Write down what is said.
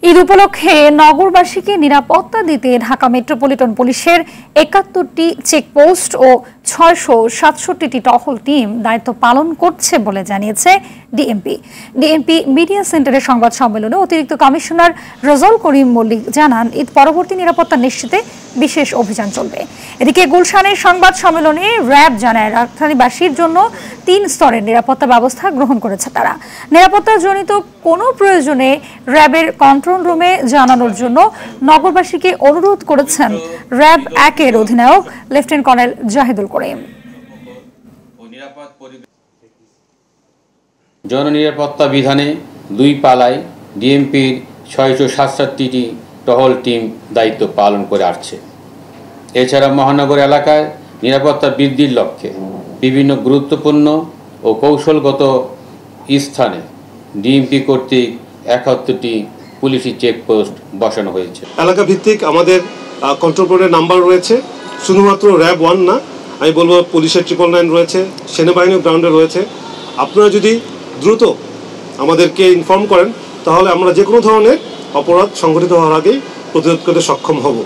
ঈদ উপলক্ষে নগরবাসীকে নিরাপত্তা দিতে ঢাকা মেট্রোপলিটন পুলিশের ৭১টি চেকপোস্ট ও ৬৬৭টি টহল টিম দায়িত্ব পালন করছে বলে জানিয়েছে ডিএমপি মিডিয়া সেন্টারের সংবাদ সম্মেলনে অতিরিক্ত কমিশনার রেজাউল করিম মল্লিক জানান, ঈদ পরবর্তী নিরাপত্তা নিশ্চিতে বিশেষ অভিযান চলবে। এদিকে গুলশানের সংবাদ সম্মেলনে র্যাব জানায়, রাজধানীবাসীর জন্য ৩ স্তরের নিরাপত্তা ব্যবস্থা গ্রহণ করেছে তারা। নিরাপত্তাজনিত কোনো প্রয়োজনে র্যাবের কন্ট্রোল রুমে জানানোর জন্য নগরবাসীকে অনুরোধ করেছেন র্যাব ১-এর অধিনায়ক লেফটেন্যান্ট কর্নেল জাহিদুল করিম। জননিরাপত্তা বিধানে ২ পালায় ডিএমপির ৬৬৭টি টহল টিম দায়িত্ব পালন করে আসছে। এছাড়া মহানগর এলাকায় নিরাপত্তা বৃদ্ধির লক্ষ্যে বিভিন্ন গুরুত্বপূর্ণ ও কৌশলগত স্থানে ডিএমপি কর্তৃক ৭১টি পুলিশি চেকপোস্ট বসানো হয়েছে। এলাকা ভিত্তিক আমাদের কন্ট্রোল রুমের নাম্বার রয়েছে, শুধুমাত্র র্যাব 1 না, আমি বলবো পুলিশের 999 রয়েছে, সেনাবাহিনীর গ্রাউন্ডে রয়েছে। আপনারা যদি দ্রুত আমাদেরকে ইনফর্ম করেন তাহলে আমরা যে কোনো ধরনের অপরাধ সংঘটিত হওয়ার আগেই প্রতিরোধ করতে সক্ষম হব।